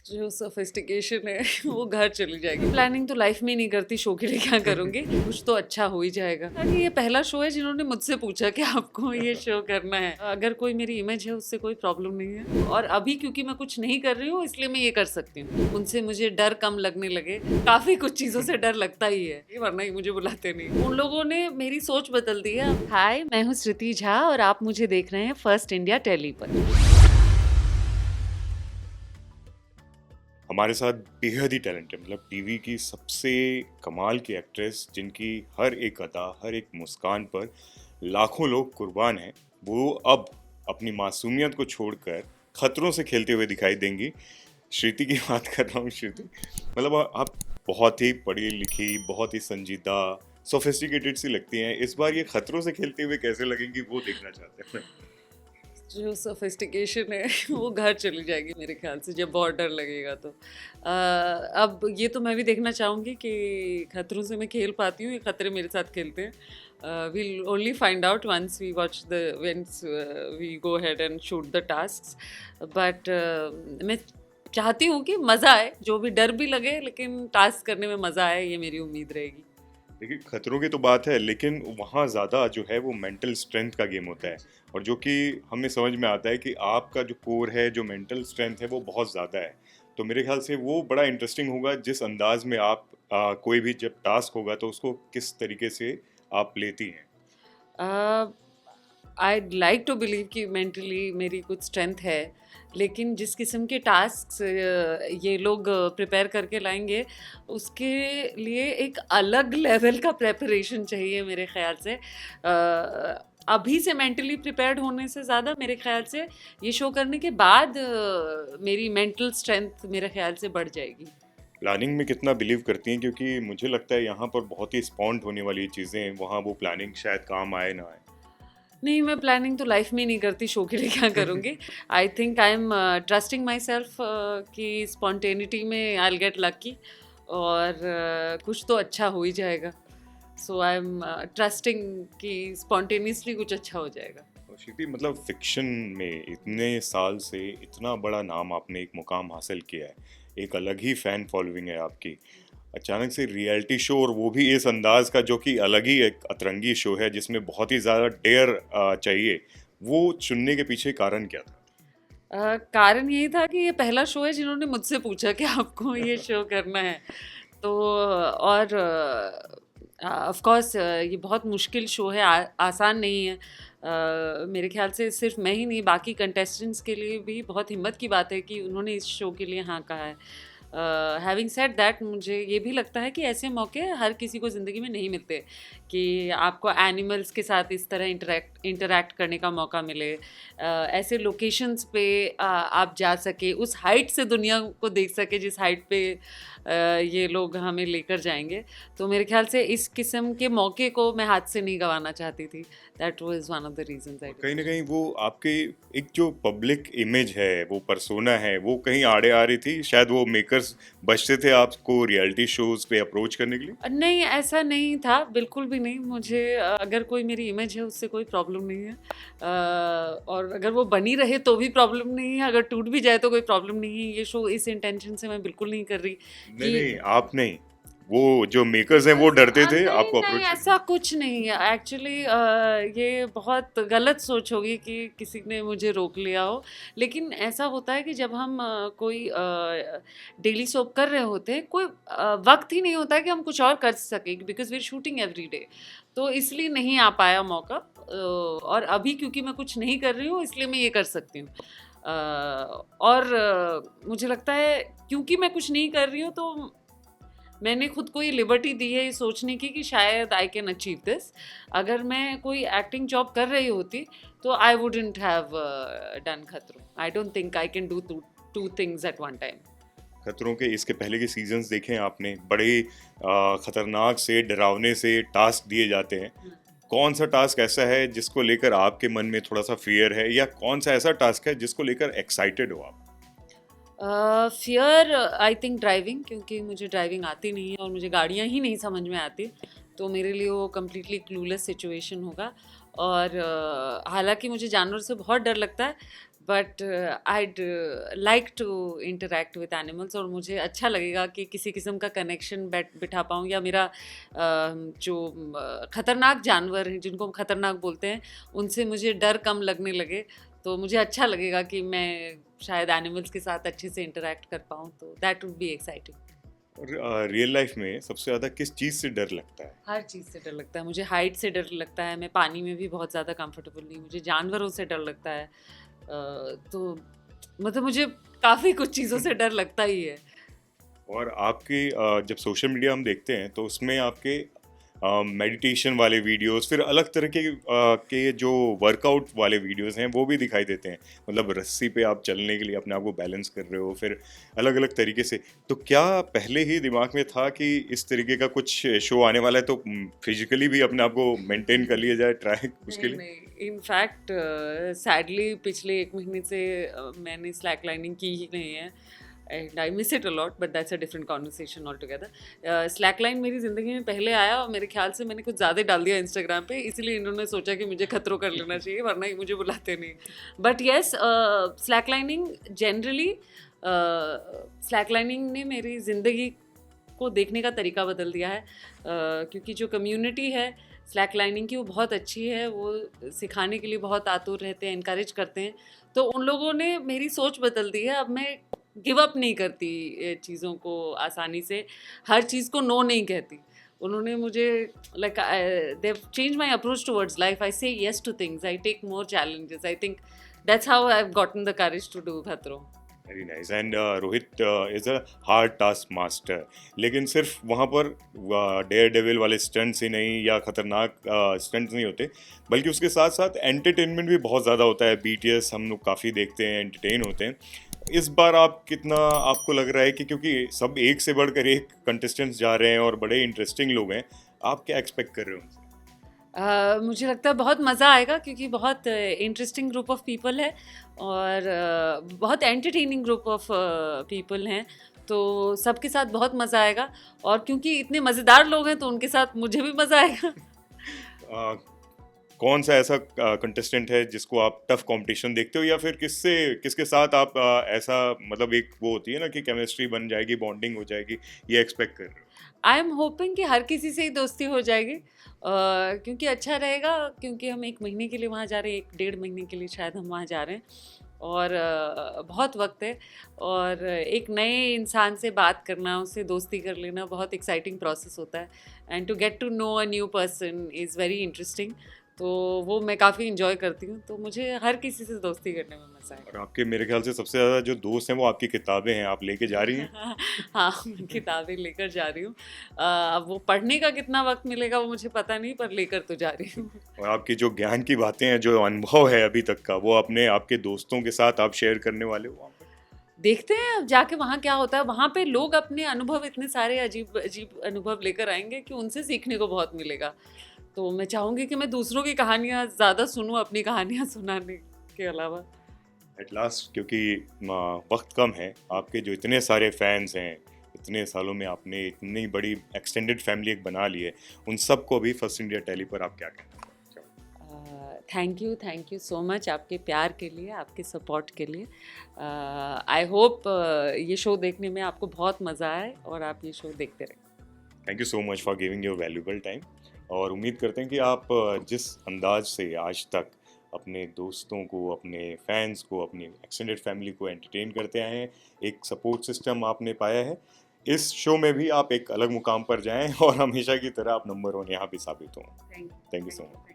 जो सोफिस्टिकेशन है वो घर चली जाएगी। प्लानिंग तो लाइफ में ही नहीं करती, शो के लिए क्या करूँगी। कुछ तो अच्छा हो ही जाएगा। यानी ये पहला शो है जिन्होंने मुझसे पूछा कि आपको ये शो करना है। अगर कोई मेरी इमेज है उससे कोई प्रॉब्लम नहीं है, और अभी क्योंकि मैं कुछ नहीं कर रही हूँ इसलिए मैं ये कर सकती हूँ। उनसे मुझे डर कम लगने लगे। काफी कुछ चीजों से डर लगता ही है, वरना ही मुझे बुलाते नहीं। उन लोगों ने मेरी सोच बदल दी है। हाय, मैं हूँ श्रुति झा और आप मुझे देख रहे हैं फर्स्ट इंडिया टेली पर। हमारे साथ बेहद ही टैलेंटेड, मतलब टीवी की सबसे कमाल की एक्ट्रेस, जिनकी हर एक अदा, हर एक मुस्कान पर लाखों लोग कुर्बान हैं, वो अब अपनी मासूमियत को छोड़कर खतरों से खेलते हुए दिखाई देंगी। श्रुति की बात कर रहा हूँ। श्रुति, मतलब आप बहुत ही पढ़ी लिखी, बहुत ही संजीदा, सोफिस्टिकेटेड सी लगती हैं। इस बार ये खतरों से खेलते हुए कैसे लगेंगी वो देखना चाहते हैं। जो सोफिस्टिकेशन है वो घर चली जाएगी मेरे ख्याल से, जब बहुत डर लगेगा तो। अब ये तो मैं भी देखना चाहूँगी कि खतरों से मैं खेल पाती हूँ, ये खतरे मेरे साथ खेलते हैं। we'll only find out once we go ahead and shoot the tasks. But मैं चाहती हूँ कि मज़ा आए, जो भी डर भी लगे लेकिन टास्क करने में मज़ा आए, ये मेरी उम्मीद रहेगी। देखिए, खतरों की तो बात है, लेकिन वहाँ ज़्यादा जो है वो मेंटल स्ट्रेंथ का गेम होता है, और जो कि हमें समझ में आता है कि आपका जो कोर है, जो मेंटल स्ट्रेंथ है, वो बहुत ज़्यादा है। तो मेरे ख्याल से वो बड़ा इंटरेस्टिंग होगा, जिस अंदाज में आप कोई भी जब टास्क होगा तो उसको किस तरीके से आप लेती हैं। I'd like to believe कि मेंटली मेरी कुछ स्ट्रेंथ है, लेकिन जिस किस्म के टास्क ये लोग प्रिपेयर करके लाएंगे उसके लिए एक अलग लेवल का प्रेपरेशन चाहिए मेरे ख्याल से। अभी से मेंटली प्रिपेयर्ड होने से ज़्यादा मेरे ख्याल से ये शो करने के बाद मेरी मेंटल स्ट्रेंथ मेरे ख्याल से बढ़ जाएगी। प्लानिंग में कितना बिलीव करती हैं, क्योंकि मुझे लगता है यहाँ पर बहुत ही स्पॉन्ट होने वाली चीज़ें हैं, वहाँ वो प्लानिंग शायद काम आए ना आए। नहीं, मैं प्लानिंग तो लाइफ में ही नहीं करती, शो के लिए क्या करूँगी। I think I am trusting my self कि स्पॉन्टेनिटी में आई विल गेट लकी, और कुछ तो अच्छा हो ही जाएगा। सो आई एम ट्रस्टिंग कि स्पॉन्टेनियसली कुछ अच्छा हो जाएगा। और श्रुति, मतलब फिक्शन में इतने साल से इतना बड़ा नाम आपने, एक मुकाम हासिल किया है, एक अलग ही फैन फॉलोइंग है आपकी। अचानक से रियलिटी शो, और वो भी इस अंदाज का, जो कि अलग ही एक अतरंगी शो है जिसमें बहुत ही ज़्यादा डेयर चाहिए, वो चुनने के पीछे कारण क्या था? कारण यही था कि ये पहला शो है जिन्होंने मुझसे पूछा कि आपको ये शो करना है। तो और ऑफ कोर्स ये बहुत मुश्किल शो है, आसान नहीं है। मेरे ख्याल से सिर्फ मैं ही नहीं, बाकी कंटेस्टेंट्स के लिए भी बहुत हिम्मत की बात है कि उन्होंने इस शो के लिए हाँ कहा है। हैविंग सेड दैट, मुझे ये भी लगता है कि ऐसे मौके हर किसी को ज़िंदगी में नहीं मिलते कि आपको एनिमल्स के साथ इस तरह इंटरैक्ट करने का मौका मिले, ऐसे लोकेशंस पे आप जा सके, उस हाइट से दुनिया को देख सके जिस हाइट पे ये लोग हमें लेकर जाएंगे। तो मेरे ख्याल से इस किस्म के मौके को मैं हाथ से नहीं गंवाना चाहती थी। That was one of the reasons I कहीं ना कहीं वो आपके एक जो पब्लिक इमेज है, वो पर्सोना है, वो कहीं आड़े आ रही थी। शायद वो मेकर्स बचते थे आपको रियलिटी शोज पे अप्रोच करने के लिए। नहीं, ऐसा नहीं था, बिल्कुल भी नहीं। मुझे अगर कोई मेरी इमेज है उससे कोई प्रॉब्लम नहीं है, और अगर वो बनी रहे तो भी प्रॉब्लम नहीं है, अगर टूट भी जाए तो कोई प्रॉब्लम नहीं है। ये शो इस इंटेंशन से मैं बिल्कुल नहीं कर रही नहीं कि नहीं, आप नहीं, वो जो मेकर्स हैं वो डरते थे नहीं आपको नहीं, अप्रोच करने ऐसा कुछ नहीं है एक्चुअली। ये बहुत गलत सोच होगी कि किसी ने मुझे रोक लिया हो। लेकिन ऐसा होता है कि जब हम कोई डेली सोप कर रहे होते हैं, कोई वक्त ही नहीं होता है कि हम कुछ और कर सकें, because we are shooting every day. तो इसलिए नहीं आ पाया मौका, और अभी क्योंकि मैं कुछ नहीं कर रही हूँ इसलिए मैं ये कर सकती हूँ। और मुझे लगता है क्योंकि मैं कुछ नहीं कर रही हूँ तो मैंने खुद को ये लिबर्टी दी है ये सोचने की कि शायद आई कैन अचीव दिस। अगर मैं कोई एक्टिंग जॉब कर रही होती तो आई वुडंट हैव डन खतरों। I don't think I can do two things at one time. खतरों के इसके पहले के सीजन्स देखे हैं आपने, बड़े खतरनाक से, डरावने से टास्क दिए जाते हैं। कौन सा टास्क ऐसा है जिसको लेकर आपके मन में थोड़ा सा फियर है, या कौन सा ऐसा टास्क है जिसको लेकर एक्साइटेड हो आप? फियर आई थिंक ड्राइविंग, क्योंकि मुझे ड्राइविंग आती नहीं है और मुझे गाड़ियाँ ही नहीं समझ में आती। तो मेरे लिए वो कम्प्लीटली क्लूलेस सिचुएशन होगा। और हालांकि मुझे जानवर से बहुत डर लगता है, but I'd like to interact with animals, और मुझे अच्छा लगेगा कि किसी किस्म का कनेक्शन बिठा पाऊँ, या मेरा जो ख़तरनाक जानवर हैं जिनको हम ख़तरनाक बोलते हैं उनसे मुझे डर कम लगने लगे। तो मुझे अच्छा लगेगा कि मैं शायद एनिमल्स के साथ अच्छे से इंटरेक्ट कर पाऊँ, तो दैट वुड बी एक्साइटिंग। और रियल लाइफ में सबसे ज़्यादा किस चीज़ से डर लगता है? हर चीज़ से डर लगता है मुझे। हाइट से डर लगता है, मैं पानी में भी बहुत ज़्यादा कंफर्टेबल नहीं, मुझे जानवरों से डर लगता है। तो मतलब मुझे काफ़ी कुछ चीज़ों से डर लगता ही है। और आपके जब सोशल मीडिया हम देखते हैं तो उसमें आपके मेडिटेशन वाले वीडियोस, फिर अलग तरह के जो वर्कआउट वाले वीडियोस हैं वो भी दिखाई देते हैं। मतलब रस्सी पे आप चलने के लिए अपने आप को बैलेंस कर रहे हो, फिर अलग अलग तरीके से। तो क्या पहले ही दिमाग में था कि इस तरीके का कुछ शो आने वाला है, तो फिजिकली भी अपने आप को मेंटेन कर लिया जाए ट्राई उसके नहीं लिए? नहीं, इनफैक्ट सैडली पिछले 1 महीने से मैंने स्लैक लाइनिंग की ही नहीं है, and I miss it a lot, but that's a different conversation all together. Slack line मेरी ज़िंदगी में पहले आया, और मेरे ख्याल से मैंने कुछ ज़्यादा डाल दिया इंस्टाग्राम पे, इसीलिए इन्होंने सोचा कि मुझे खतरों कर लेना चाहिए, वरना ये मुझे बुलाते नहीं। But yes, slack lining generally, slack lining ने मेरी ज़िंदगी को देखने का तरीका बदल दिया है। क्योंकि जो कम्युनिटी है स्लैक लाइनिंग की वो बहुत अच्छी है, वो सिखाने के लिए बहुत आतुर रहते हैं, इनकरेज करते हैं। तो उन लोगों ने मेरी सोच बदल दी है। अब मैं गिव अप नहीं करती चीज़ों को आसानी से, हर चीज़ को नो नहीं कहती। उन्होंने मुझे like they change my approach towards life. I say yes to things, I take more challenges. I think that's how I have gotten the courage to do खतरों। Very nice. And Rohit is a hard taskmaster, लेकिन सिर्फ वहाँ पर daredevil वाले stunts ही नहीं या खतरनाक स्टंट्स नहीं होते, बल्कि उसके साथ साथ एंटरटेनमेंट भी बहुत ज़्यादा होता है। बीटीएस हम लोग काफ़ी देखते हैं, एंटरटेन होते हैं। इस बार आप कितना आपको लग रहा है कि, क्योंकि सब एक से बढ़कर एक कंटेस्टेंट्स जा रहे हैं और बड़े इंटरेस्टिंग लोग हैं, आप क्या एक्सपेक्ट कर रहे हो उनसे? मुझे लगता है बहुत मज़ा आएगा, क्योंकि बहुत इंटरेस्टिंग ग्रुप ऑफ पीपल है, और बहुत एंटरटेनिंग ग्रुप ऑफ पीपल हैं। तो सबके साथ बहुत मज़ा आएगा, और क्योंकि इतने मज़ेदार लोग हैं तो उनके साथ मुझे भी मज़ा आएगा। अ, कौन सा ऐसा कंटेस्टेंट है जिसको आप टफ कंपटीशन देखते हो, या फिर किसके साथ आप ऐसा, मतलब एक वो होती है ना कि केमिस्ट्री बन जाएगी, बॉन्डिंग हो जाएगी, ये एक्सपेक्ट कर रहे हो? आई एम होपिंग कि हर किसी से ही दोस्ती हो जाएगी, क्योंकि अच्छा रहेगा, क्योंकि हम 1 महीने के लिए वहाँ जा रहे हैं, 1 डेढ़ महीने के लिए शायद हम वहाँ जा रहे हैं, और बहुत वक्त है, और एक नए इंसान से बात करना, उससे दोस्ती कर लेना बहुत एक्साइटिंग प्रोसेस होता है, and to get to know a new person is very interesting. तो वो मैं काफ़ी इंजॉय करती हूँ, तो मुझे हर किसी से दोस्ती करने में मज़ा आएगा। और आपके मेरे ख्याल से सबसे ज़्यादा जो दोस्त हैं वो आपकी किताबें हैं, आप लेके जा रही हैं। हाँ, मैं किताबें लेकर जा रही हूँ। अब वो पढ़ने का कितना वक़्त मिलेगा वो मुझे पता नहीं, पर लेकर तो जा रही हूँ। और आपकी जो ज्ञान की बातें हैं, जो अनुभव है अभी तक का, वो अपने आपके दोस्तों के साथ आप शेयर करने वाले हो वहाँ पर? देखते हैं अब जाके वहाँ क्या होता है। वहाँ पे लोग अपने अनुभव, इतने सारे अजीब-अजीब अनुभव लेकर आएँगे कि उनसे सीखने को बहुत मिलेगा। तो मैं चाहूँगी कि मैं दूसरों की कहानियाँ ज़्यादा सुनूँ, अपनी कहानियाँ सुनाने के अलावा। एट लास्ट, क्योंकि वक्त कम है, आपके जो इतने सारे फैंस हैं, इतने सालों में आपने इतनी बड़ी एक्सटेंडेड फैमिली एक बना ली है, उन सबको भी फर्स्ट इंडिया टेली पर आप क्या कहना थैंक यू सो मच आपके प्यार के लिए, आपके सपोर्ट के लिए। आई होप ये शो देखने में आपको बहुत मज़ा आए, और आप ये शो देखते रहें। Thank you so much for giving your valuable time. और उम्मीद करते हैं कि आप जिस अंदाज से आज तक अपने दोस्तों को, अपने फैंस को, अपनी एक्सटेंडेड फैमिली को एंटरटेन करते आए हैं, एक सपोर्ट सिस्टम आपने पाया है, इस शो में भी आप एक अलग मुकाम पर जाएं और हमेशा की तरह आप नंबर 1 यहाँ भी साबित हों। Thank you. Thank you so much.